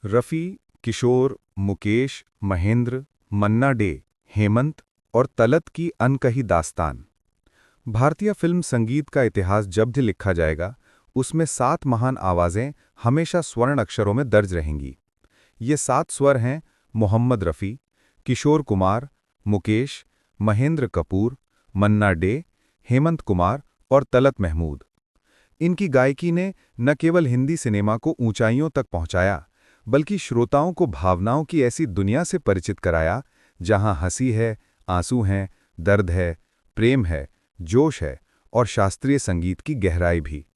रफ़ी, किशोर, मुकेश, महेंद्र, मन्ना day, Hemant और तलत की अनकही दास्तान। भारतीय फिल्म संगीत का इतिहास जब भी लिखा जाएगा, उसमें 7 महान आवाज़ें हमेशा स्वर्ण अक्षरों में दर्ज रहेंगी। ये 7 स्वर हैं मोहम्मद रफ़ी, किशोर कुमार, मुकेश, महेंद्र कपूर, मन्ना डे, हेमंत कुमार और तलत महमूद। इनकी गायकी ने न केवल हिंदी सिनेमा को ऊंचाइयों तक पहुंचाया, बल्कि श्रोताओं को भावनाओं की ऐसी दुनिया से परिचित कराया, जहां हंसी है, आंसू हैं, दर्द है, प्रेम है, जोश है और शास्त्रीय संगीत की गहराई भी।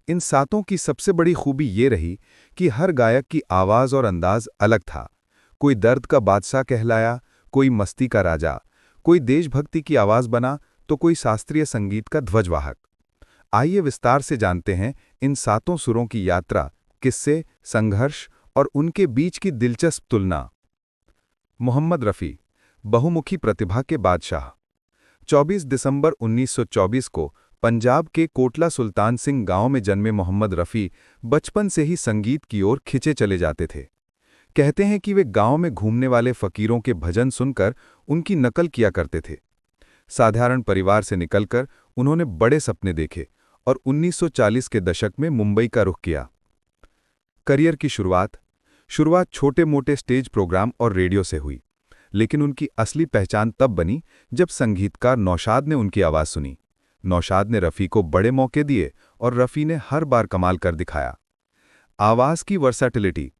इन सातों की सबसे बड़ी खूबी ये रही कि हर गायक की आवाज़ और अंदाज अलग था। कोई दर्द का बादशाह कहलाया, कोई मस्ती का राजा, कोई देशभक्ति की आवाज़ बना, तो कोई शास्त्रीय संगीत का ध्वजवाहक। आइए विस्तार से जानते हैं इन सातों सुरों की यात्रा, किस्से, संघर्ष और उनके बीच की दिलचस्प तुलना। मोहम्मद रफ़ी, बहुमुखी प्रतिभा के बादशाह। 24 दिसंबर 1924 को पंजाब के कोटला सुल्तान सिंह गांव में जन्मे मोहम्मद रफ़ी बचपन से ही संगीत की ओर खिंचे चले जाते थे। कहते हैं कि वे गांव में घूमने वाले फकीरों के भजन सुनकर उनकी नकल किया करते थे। साधारण परिवार से निकलकर उन्होंने बड़े सपने देखे और 1940 के दशक में मुंबई का रुख किया। करियर की शुरुआत छोटे-मोटे स्टेज प्रोग्राम और रेडियो से हुई, लेकिन उनकी असली पहचान तब बनी जब संगीतकार नौशाद ने उनकी आवाज़ सुनी। नौशाद ने रफ़ी को बड़े मौके दिए और रफ़ी ने हर बार कमाल कर दिखाया। आवाज़ की वर्सैटिलिटी।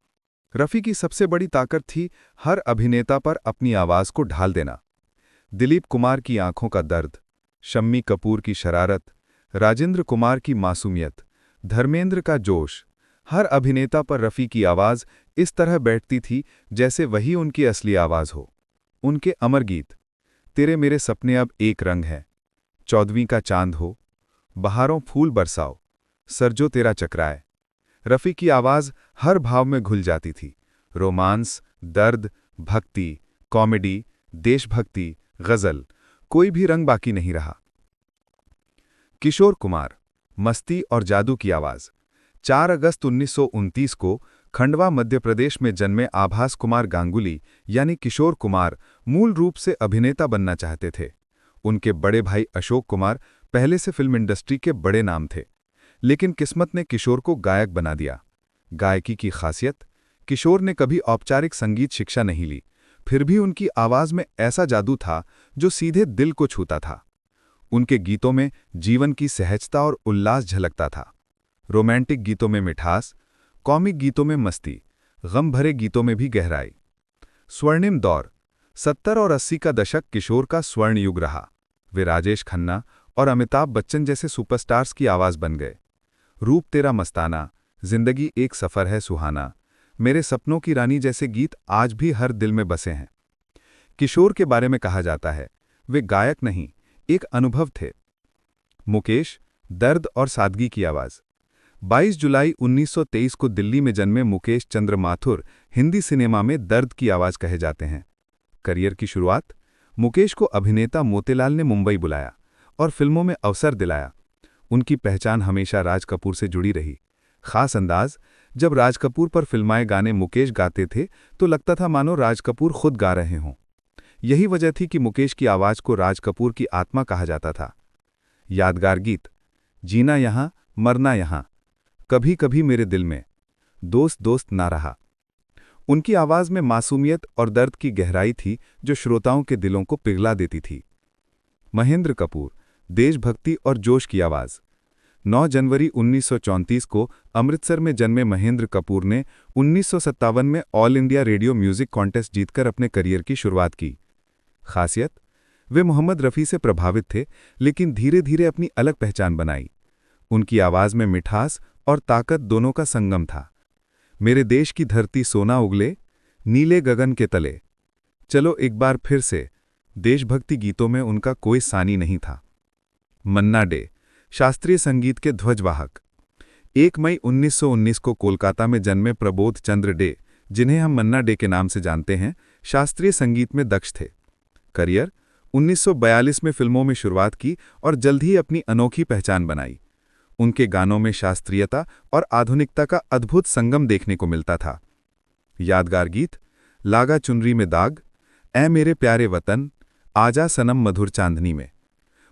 रफ़ी की सबसे बड़ी ताकत थी हर अभिनेता पर अपनी आवाज़ को ढाल देना। दिलीप कुमार की आंखों का दर्द, शम्मी कपूर की शरारत, राजेंद्र कुमार की मासूमियत, धर्मेंद्र का जोश, हर अभिनेता पर रफ़ी की आवाज़ इस तरह बैठती थी जैसे वही उनकी असली आवाज़ हो। उनके अमर गीत, तेरे मेरे सपने अब एक रंग है, चौदहवीं का चांद हो, बहारों फूल बरसाओ, सरजो तेरा चकराए। रफ़ी की आवाज़ हर भाव में घुल जाती थी। रोमांस, दर्द, भक्ति, कॉमेडी, देशभक्ति, गज़ल, कोई भी रंग बाकी नहीं रहा। किशोर कुमार, मस्ती और जादू की आवाज़। 4 अगस्त 1929 को खंडवा मध्य प्रदेश में जन्मे आभास कुमार गांगुली यानी किशोर कुमार मूल रूप से अभिनेता बनना चाहते थे। उनके बड़े भाई अशोक कुमार पहले से फिल्म इंडस्ट्री के बड़े नाम थे, लेकिन किस्मत ने किशोर को गायक बना दिया। गायकी की खासियत, किशोर ने कभी औपचारिक संगीत शिक्षा नहीं ली, फिर भी उनकी आवाज़ में ऐसा जादू था जो सीधे दिल को छूता था। उनके गीतों में जीवन की सहजता और उल्लास झलकता था। रोमांटिक गीतों में मिठास, कॉमिक गीतों में मस्ती, गम भरे गीतों में भी गहराई। स्वर्णिम दौर, 70 और 80 का दशक किशोर का स्वर्ण युग रहा। वे राजेश खन्ना और अमिताभ बच्चन जैसे सुपरस्टार्स की आवाज़ बन गए। रूप तेरा मस्ताना, जिंदगी एक सफ़र है सुहाना, मेरे सपनों की रानी जैसे गीत आज भी हर दिल में बसे हैं। किशोर के बारे में कहा जाता है, वे गायक नहीं, एक अनुभव थे। मुकेश, दर्द और सादगी की आवाज़। 22 जुलाई 1923 को दिल्ली में जन्मे मुकेश चंद्र माथुर हिंदी सिनेमा में दर्द की आवाज़ कहे जाते हैं। करियर की शुरुआत, मुकेश को अभिनेता मोतीलाल ने मुंबई बुलाया और फिल्मों में अवसर दिलाया। उनकी पहचान हमेशा राज कपूर से जुड़ी रही। खास अंदाज, जब राज कपूर पर फिल्माए गाने मुकेश गाते थे तो लगता था मानो राज कपूर खुद गा रहे हों। यही वजह थी कि मुकेश की आवाज़ को राज कपूर की आत्मा कहा जाता था। यादगार गीत, जीना यहाँ मरना यहाँ, कभी कभी मेरे दिल में, दोस्त दोस्त ना रहा। उनकी आवाज़ में मासूमियत और दर्द की गहराई थी जो श्रोताओं के दिलों को पिघला देती थी। महेंद्र कपूर, देशभक्ति और जोश की आवाज़। 9 जनवरी 1934 को अमृतसर में जन्मे महेंद्र कपूर ने 1957 में all India radio music contest जीतकर अपने करियर की शुरुआत की। खासियत, वे मोहम्मद रफ़ी से प्रभावित थे, लेकिन धीरे धीरे अपनी अलग पहचान बनाई। उनकी आवाज़ में मिठास और ताकत दोनों का संगम था। मेरे देश की धरती सोना उगले, नीले गगन के तले। चलो एक बार फिर से, देशभक्ति गीतों में उनका कोई सानी नहीं था। मन्ना डे, शास्त्रीय संगीत के ध्वजवाहक। 1 मई 1919 को कोलकाता में जन्मे प्रबोध चंद्र डे, जिन्हें हम मन्ना डे के नाम से जानते हैं, शास्त्रीय संगीत में दक्ष थे। करियर, 1942 में फिल्मों में शुरुआत की और जल्द ही अपनी अनोखी पहचान बनाई। उनके गानों में शास्त्रीयता और आधुनिकता का अद्भुत संगम देखने को मिलता था। यादगार गीत लागा चुनरी में दाग, ऐ मेरे प्यारे वतन, आजा सनम मधुर चांदनी में।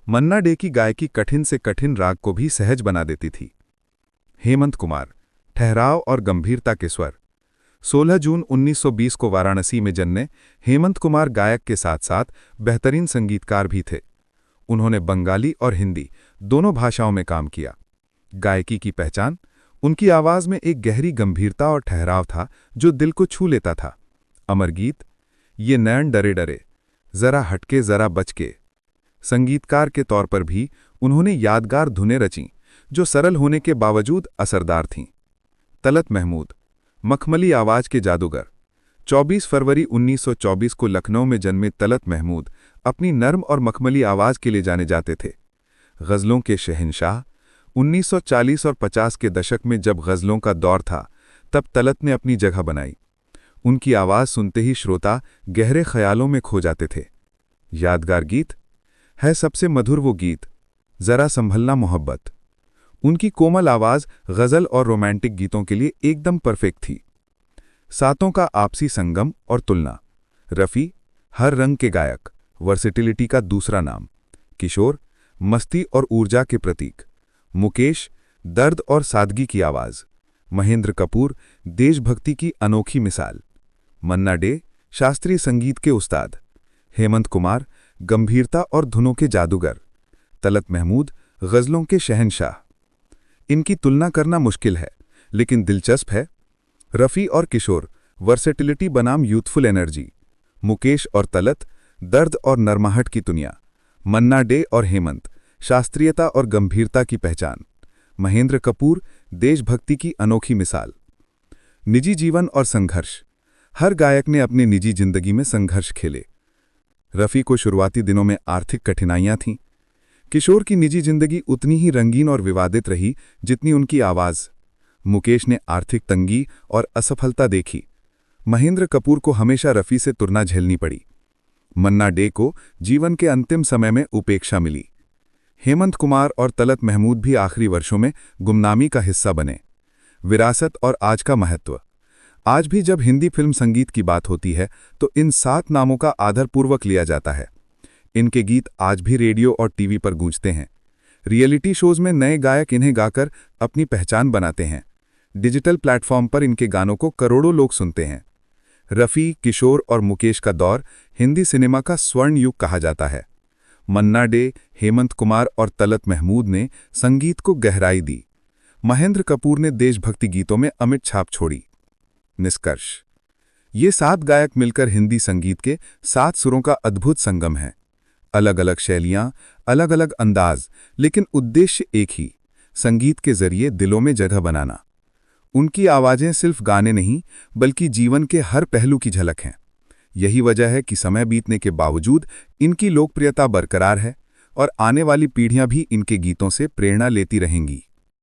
मन्ना डे की गायकी कठिन से कठिन राग को भी सहज बना देती थी। हेमंत कुमार, ठहराव और गंभीरता के स्वर। 16 जून 1920 को वाराणसी में जन्मे हेमंत कुमार गायक के साथ साथ बेहतरीन संगीतकार भी थे। उन्होंने बंगाली और हिंदी दोनों भाषाओं में काम किया। गायकी की पहचान उनकी आवाज में एक गहरी गंभीरता और ठहराव था जो दिल को छू लेता था। अमर गीत ये नयन डरे डरे, जरा हटके जरा बचके। संगीतकार के तौर पर भी उन्होंने यादगार धुनें रचीं जो सरल होने के बावजूद असरदार थीं। तलत महमूद, मखमली आवाज के जादूगर। 24 फरवरी 1924 को लखनऊ में जन्मे तलत महमूद अपनी नर्म और मखमली आवाज के लिए जाने जाते थे। गज़लों के शहंशाह। 1940 और 50 के दशक में जब गज़लों का दौर था, तब तलत ने अपनी जगह बनाई। उनकी आवाज सुनते ही श्रोता गहरे ख्यालों में खो जाते थे। यादगार गीत है सबसे मधुर वो गीत, जरा संभलना मोहब्बत। उनकी कोमल आवाज गज़ल और रोमांटिक गीतों के लिए एकदम परफेक्ट थी। सातों का आपसी संगम और तुलना। रफ़ी, हर रंग के गायक, वर्सिटिलिटी का दूसरा नाम। किशोर, मस्ती और ऊर्जा के प्रतीक। मुकेश, दर्द और सादगी की आवाज। महेंद्र कपूर, देशभक्ति की अनोखी मिसाल। मन्ना डे, शास्त्रीय संगीत के उस्ताद। हेमंत कुमार, गंभीरता और धुनों के जादूगर। तलत महमूद, गज़लों के शहंशाह। इनकी तुलना करना मुश्किल है, लेकिन दिलचस्प है। रफ़ी और किशोर, वर्सेटिलिटी बनाम यूथफुल एनर्जी। मुकेश और तलत, दर्द और नरमाहट की दुनिया। मन्ना डे और हेमंत, शास्त्रीयता और गंभीरता की पहचान। महेंद्र कपूर, देशभक्ति की अनोखी मिसाल। निजी जीवन और संघर्ष। हर गायक ने अपनी निजी जिंदगी में संघर्ष खेले। रफ़ी को शुरुआती दिनों में आर्थिक कठिनाइयां थीं। किशोर की निजी जिंदगी उतनी ही रंगीन और विवादित रही जितनी उनकी आवाज। मुकेश ने आर्थिक तंगी और असफलता देखी। महेंद्र कपूर को हमेशा रफ़ी से तुलना झेलनी पड़ी। मन्ना डे को जीवन के अंतिम समय में उपेक्षा मिली। हेमंत कुमार और तलत महमूद भी आखिरी वर्षों में गुमनामी का हिस्सा बने। विरासत और आज का महत्व। आज भी जब हिंदी फिल्म संगीत की बात होती है तो इन 7 नामों का आदरपूर्वक लिया जाता है। इनके गीत आज भी रेडियो और टीवी पर गूंजते हैं। रियलिटी शोज में नए गायक इन्हें गाकर अपनी पहचान बनाते हैं। डिजिटल प्लेटफॉर्म पर इनके गानों को करोड़ों लोग सुनते हैं। रफ़ी, किशोर और मुकेश का दौर हिंदी सिनेमा का स्वर्ण युग कहा जाता है। मन्ना डे, हेमंत कुमार और तलत महमूद ने संगीत को गहराई दी। महेंद्र कपूर ने देशभक्ति गीतों में अमिट छाप छोड़ी। निष्कर्ष, ये 7 गायक मिलकर हिंदी संगीत के 7 सुरों का अद्भुत संगम है। अलग अलग शैलियां, अलग अलग अंदाज, लेकिन उद्देश्य एक ही, संगीत के जरिए दिलों में जगह बनाना। उनकी आवाजें सिर्फ गाने नहीं, बल्कि जीवन के हर पहलू की झलक हैं। यही वजह है कि समय बीतने के बावजूद इनकी लोकप्रियता बरकरार है और आने वाली पीढ़ियां भी इनके गीतों से प्रेरणा लेती रहेंगी।